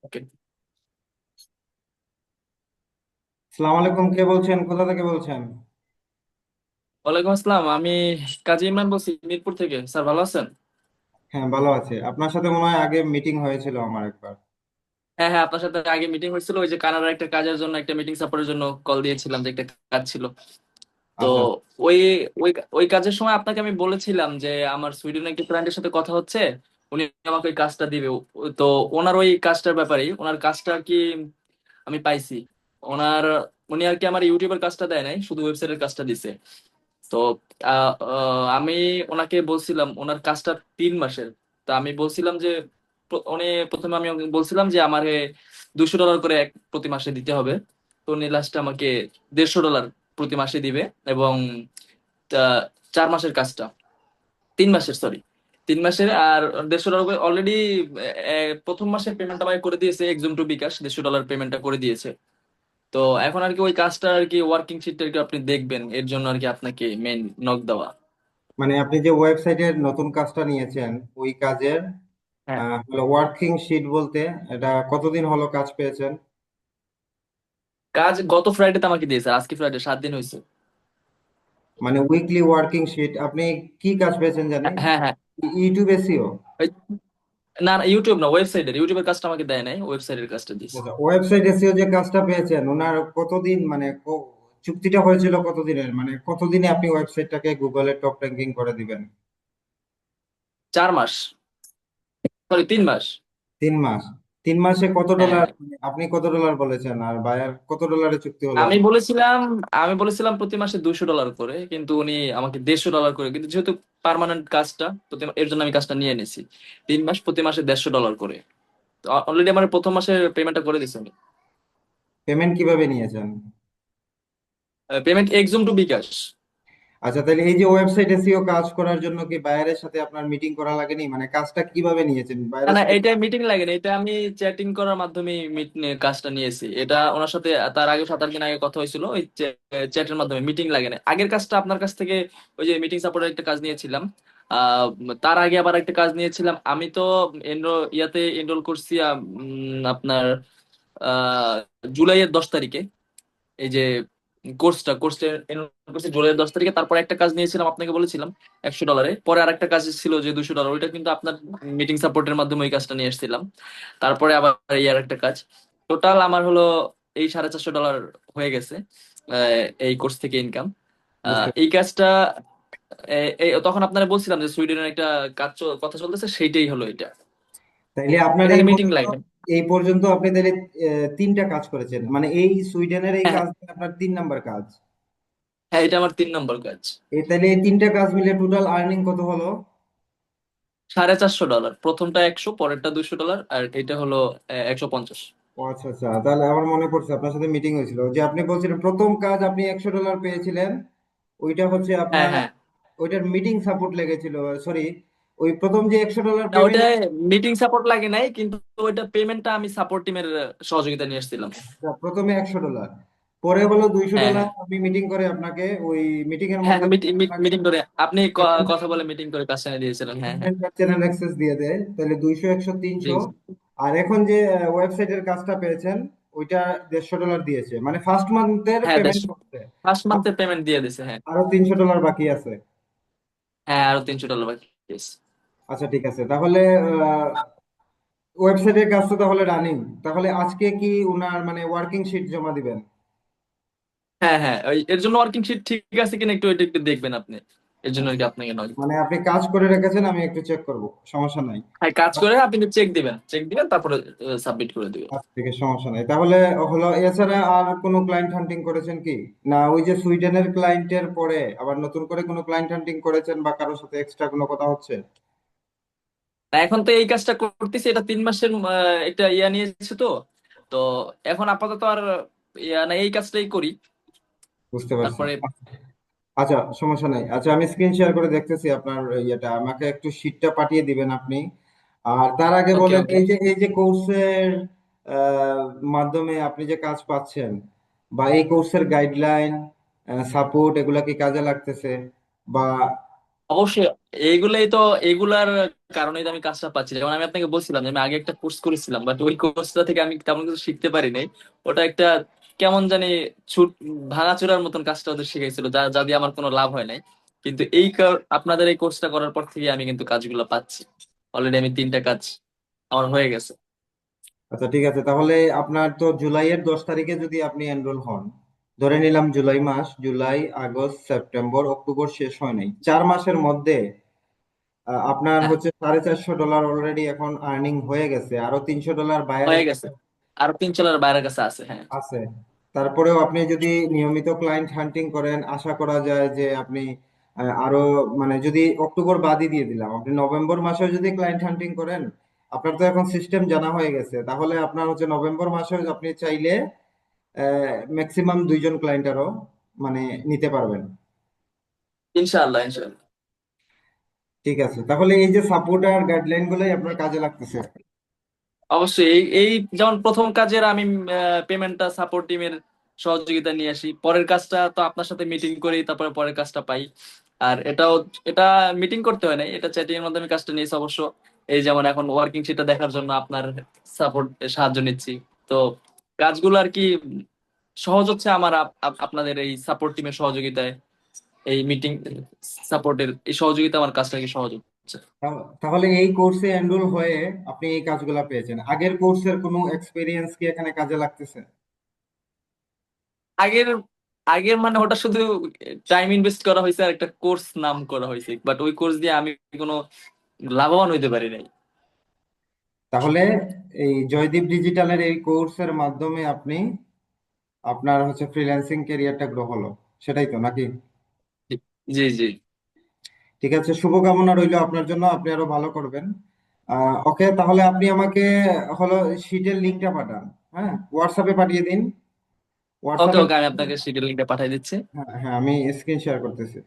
ওকে। সালাম আলাইকুম, কে বলছেন? কোথা থেকে বলছেন? ওয়ালাইকুম আসসালাম। আমি কাজী ইমরান বলছি মিরপুর থেকে। স্যার ভালো আছেন? হ্যাঁ, ভালো আছে। আপনার সাথে মনে হয় আগে মিটিং হয়েছিল আমার একবার। হ্যাঁ হ্যাঁ, আপনার সাথে আগে মিটিং হয়েছিল, ওই যে কানাডার একটা কাজের জন্য, একটা মিটিং সাপোর্টের জন্য কল দিয়েছিলাম, যে একটা কাজ ছিল। তো আচ্ছা। ওই ওই ওই কাজের সময় আপনাকে আমি বলেছিলাম যে আমার সুইডেনের একটা ক্লায়েন্টের সাথে কথা হচ্ছে, উনি আমাকে ওই কাজটা দিবে। তো ওনার ওই কাজটার ব্যাপারেই, ওনার কাজটা আর কি আমি পাইছি। ওনার উনি আর কি আমার ইউটিউবের কাজটা দেয় নাই, শুধু ওয়েবসাইটের কাজটা দিছে। তো আমি ওনাকে বলছিলাম ওনার কাজটা 3 মাসের। তা আমি বলছিলাম যে উনি প্রথমে আমি ওকে বলছিলাম যে আমার $200 করে প্রতি মাসে দিতে হবে। তো উনি লাস্টে আমাকে $150 প্রতি মাসে দিবে। এবং আহ, 4 মাসের কাজটা, 3 মাসের, সরি, 3 মাসের। আর $150 করে অলরেডি প্রথম মাসের পেমেন্ট আমাকে করে দিয়েছে, এক্সিম টু বিকাশ $150 পেমেন্টটা করে দিয়েছে। তো এখন আর কি ওই কাজটা আর কি ওয়ার্কিং শিটটা আর কি আপনি দেখবেন, এর জন্য আর কি আপনাকে মেইন নক দেওয়া। মানে আপনি যে ওয়েবসাইটের নতুন কাজটা নিয়েছেন, ওই কাজের হ্যাঁ, হলো ওয়ার্কিং শিট বলতে এটা কতদিন হলো কাজ পেয়েছেন? কাজ গত ফ্রাইডে আমাকে দিয়েছে, আজকে ফ্রাইডে 7 দিন হয়েছে। মানে উইকলি ওয়ার্কিং শিট আপনি কি কাজ পেয়েছেন জানি? হ্যাঁ হ্যাঁ। YouTube SEO? ওই- না না, ইউটিউব না, ইউটিউবের কাজটা আমাকে দেয় নাই, ওয়েবসাইটের কাজটা দিয়েছে। ওয়েবসাইট এসিও যে কাজটা পেয়েছেন ওনার কতদিন মানে চুক্তিটা হয়েছিল কতদিনের, মানে কতদিনে আপনি ওয়েবসাইটটাকে গুগলে টপ র্যাঙ্কিং করে দিবেন? 4 মাস, সরি 3 মাস। 3 মাস। 3 মাসে কত হ্যাঁ ডলার, হ্যাঁ। মানে আপনি কত ডলার বলেছেন আর বায়ার কত ডলারে চুক্তি হলো? আমি বলেছিলাম আমি বলেছিলাম প্রতি মাসে $200 করে, কিন্তু উনি আমাকে $150 করে, কিন্তু যেহেতু পার্মানেন্ট কাজটা, এর জন্য আমি কাজটা নিয়ে নিয়েছি। 3 মাস, প্রতি মাসে $150 করে। অলরেডি আমার প্রথম মাসের পেমেন্টটা করে দিয়েছে উনি। পেমেন্ট কিভাবে নিয়েছেন? পেমেন্ট এক্সুম টু বিকাশ। আচ্ছা, তাহলে এই যে ওয়েবসাইট এসিও কাজ করার জন্য কি বায়ারের সাথে আপনার মিটিং করা লাগেনি? মানে কাজটা কিভাবে নিয়েছেন না বায়ারের না, সাথে? এটা মিটিং লাগে না, এটা আমি চ্যাটিং করার মাধ্যমে কাজটা নিয়েছি। এটা ওনার সাথে তার আগে 7 8 দিন আগে কথা হয়েছিল, ওই চ্যাটের মাধ্যমে, মিটিং লাগে না। আগের কাজটা আপনার কাছ থেকে, ওই যে মিটিং সাপোর্টের একটা কাজ নিয়েছিলাম। আহ তার আগে আবার একটা কাজ নিয়েছিলাম আমি তো, ইয়াতে এনরোল করছি আপনার আহ জুলাইয়ের 10 তারিখে। এই যে কোর্সটা করছি জুলাইয়ের 10 তারিখে। তারপর একটা কাজ নিয়েছিলাম, আপনাকে বলেছিলাম $100। পরে আর একটা কাজ ছিল যে $200, ওইটা কিন্তু আপনার মিটিং সাপোর্টের মাধ্যমে ওই কাজটা নিয়ে এসেছিলাম। তারপরে আবার এই আর একটা কাজ। টোটাল আমার হলো এই $450 হয়ে গেছে এই কোর্স থেকে ইনকাম। বুঝতে এই কাজটা এই তখন আপনারা বলছিলাম যে সুইডেনের একটা কাজ কথা চলতেছে, সেইটাই হলো এটা। তাইলে আপনার এখানে মিটিং লাগে। এই পর্যন্ত আপনি তাহলে 3টা কাজ করেছেন, মানে এই সুইডেনের এই হ্যাঁ কাজ আপনার 3 নাম্বার কাজ। হ্যাঁ, এটা আমার 3 নম্বর কাজ। তাহলে এই 3টা কাজ মিলে টোটাল আর্নিং কত হলো? $450, প্রথমটা 100, পরেরটা $200, আর এটা হলো 150। ও আচ্ছা আচ্ছা, তাহলে আমার মনে পড়ছে আপনার সাথে মিটিং হয়েছিল যে আপনি বলছিলেন প্রথম কাজ আপনি $100 পেয়েছিলেন। ওইটা হচ্ছে হ্যাঁ আপনার, হ্যাঁ। ওইটার মিটিং সাপোর্ট লেগেছিল। সরি, ওই প্রথম যে $100 না, ওইটা পেমেন্ট, মিটিং সাপোর্ট লাগে নাই, কিন্তু ওইটা পেমেন্টটা আমি সাপোর্ট টিমের সহযোগিতা নিয়ে এসেছিলাম। প্রথমে $100, পরে হলো দুইশো হ্যাঁ ডলার হ্যাঁ। আপনি মিটিং করে আপনাকে ওই মিটিং এর হ্যাঁ মধ্যে আপনাকে মিটিং করে আপনি কথা বলে মিটিং করে কাজটা নিয়ে দিয়েছিলেন। হ্যাঁ হ্যাঁ। চ্যানেল অ্যাক্সেস দিয়ে দেয়, তাহলে 200 100 জি 300। জি। আর এখন যে ওয়েবসাইটের কাজটা পেয়েছেন ওইটা $150 দিয়েছে, মানে ফার্স্ট মান্থের হ্যাঁ, পেমেন্ট করতে। ফার্স্ট আ- মান্থের পেমেন্ট দিয়ে দিছে, হ্যাঁ। আরো $300 বাকি আছে। হ্যাঁ, আরো $300 বাকি। Yes. আচ্ছা ঠিক আছে, তাহলে ওয়েবসাইটের কাজ তো তাহলে রানিং। তাহলে আজকে কি উনার মানে ওয়ার্কিং শিট জমা দিবেন? হ্যাঁ হ্যাঁ, এর জন্য ওয়ার্কিং শিট ঠিক আছে কিনা একটু, এটা একটু দেখবেন আপনি। এর জন্য আর আচ্ছা, কি আপনাকে নক। মানে আপনি কাজ করে রেখেছেন, আমি একটু চেক করব, সমস্যা নাই। হ্যাঁ, কাজ করে আপনি চেক দিবেন, তারপরে সাবমিট করে দিবেন। আচ্ছা ঠিক আছে, সমস্যা নাই। তাহলে হলো এছাড়া আর কোনো ক্লায়েন্ট হান্টিং করেছেন কি? না ওই যে সুইডেনের ক্লায়েন্টের পরে আবার নতুন করে কোনো ক্লায়েন্ট হান্টিং করেছেন বা কারোর সাথে এক্সট্রা কোনো কথা হচ্ছে? না, এখন তো এই কাজটা করতেছি, এটা 3 মাসের একটা নিয়েছে তো। তো এখন আপাতত আর না, এই কাজটাই করি। বুঝতে পারছি। তারপরে আচ্ছা সমস্যা নাই। আচ্ছা, আমি স্ক্রিন শেয়ার করে দেখতেছি আপনার ইয়েটা, আমাকে একটু শিটটা পাঠিয়ে দিবেন আপনি। আর তার আগে ওকে বলেন, ওকে। এই যে কোর্সের মাধ্যমে আপনি যে কাজ পাচ্ছেন বা এই কোর্সের গাইডলাইন সাপোর্ট এগুলা কি কাজে লাগতেছে? বা অবশ্যই এইগুলাই তো, এইগুলার কারণেই তো আমি কাজটা পাচ্ছি। যেমন আমি আপনাকে বলছিলাম যে আমি আগে একটা কোর্স করেছিলাম, বাট ওই কোর্সটা থেকে আমি তেমন কিছু শিখতে পারি নাই। ওটা একটা কেমন জানি ছুট ভাঙাচোরার মতন কাজটা ওদের শিখাইছিল, যা যা দিয়ে আমার কোনো লাভ হয় নাই। কিন্তু আপনাদের এই কোর্সটা করার পর থেকে আমি কিন্তু কাজগুলো পাচ্ছি। অলরেডি আমি 3টা কাজ আমার হয়ে গেছে। আচ্ছা ঠিক আছে, তাহলে আপনার তো জুলাইয়ের 10 তারিখে যদি আপনি এনরোল হন, ধরে নিলাম জুলাই মাস, জুলাই আগস্ট সেপ্টেম্বর অক্টোবর শেষ হয় নাই, 4 মাসের মধ্যে আপনার হ্যাঁ, হচ্ছে $450 অলরেডি এখন আর্নিং হয়ে গেছে, আরো $300 বাইরের হয়ে গেছে। আর 3 জনের বাইরের কাছে আছে, হ্যাঁ। আছে। তারপরেও আপনি যদি নিয়মিত ক্লায়েন্ট হান্টিং করেন, আশা করা যায় যে আপনি আরো, মানে যদি অক্টোবর বাদই দিয়ে দিলাম, আপনি নভেম্বর মাসেও যদি ক্লায়েন্ট হান্টিং করেন, আপনার তো এখন সিস্টেম জানা হয়ে গেছে, তাহলে আপনার হচ্ছে নভেম্বর মাসেও আপনি চাইলে ম্যাক্সিমাম 2জন ক্লায়েন্ট আরো মানে নিতে পারবেন। ইনশাআল্লাহ, ইনশাআল্লাহ। ঠিক আছে, তাহলে এই যে সাপোর্ট আর গাইডলাইন গুলোই আপনার কাজে লাগতেছে। অবশ্যই এই এই যেমন প্রথম কাজের আমি পেমেন্টটা সাপোর্ট টিমের সহযোগিতা নিয়ে আসি, পরের কাজটা তো আপনার সাথে মিটিং করি, তারপরে পরের কাজটা পাই। আর এটা মিটিং করতে হয় না, এটা চ্যাটিং এর মাধ্যমে কাজটা নিয়েছি অবশ্য। এই যেমন এখন ওয়ার্কিং শিটটা দেখার জন্য আপনার সাপোর্ট সাহায্য নিচ্ছি। তো কাজগুলো আর কি সহজ হচ্ছে আমার আপনাদের এই সাপোর্ট টিমের সহযোগিতায়। এই মিটিং সাপোর্টের এই সহযোগিতা আমার কাজটা কি সহজ হচ্ছে। তাহলে এই কোর্সে এনরোল হয়ে আপনি এই কাজগুলা পেয়েছেন, আগের কোর্সের কোনো এক্সপিরিয়েন্স কি এখানে কাজে লাগতেছে? আগের আগের মানে ওটা শুধু টাইম ইনভেস্ট করা হয়েছে আর একটা কোর্স নাম করা হয়েছে, বাট ওই কোর্স দিয়ে আমি কোনো লাভবান হইতে পারি নাই। তাহলে এই জয়দীপ ডিজিটালের এই কোর্সের মাধ্যমে আপনি আপনার হচ্ছে ফ্রিল্যান্সিং ক্যারিয়ারটা গ্রো হলো, সেটাই তো নাকি? জি, জি। ঠিক আছে, শুভকামনা রইলো আপনার জন্য, আপনি আরো ভালো করবেন। ওকে, তাহলে আপনি আমাকে হলো শিটের লিঙ্কটা পাঠান। হ্যাঁ, হোয়াটসঅ্যাপে পাঠিয়ে দিন। ওকে, হোয়াটসঅ্যাপে। ওকে, আমি আপনাকে শিডিউল লিংকটা পাঠিয়ে দিচ্ছি। হ্যাঁ হ্যাঁ, আমি স্ক্রিন শেয়ার করতেছি।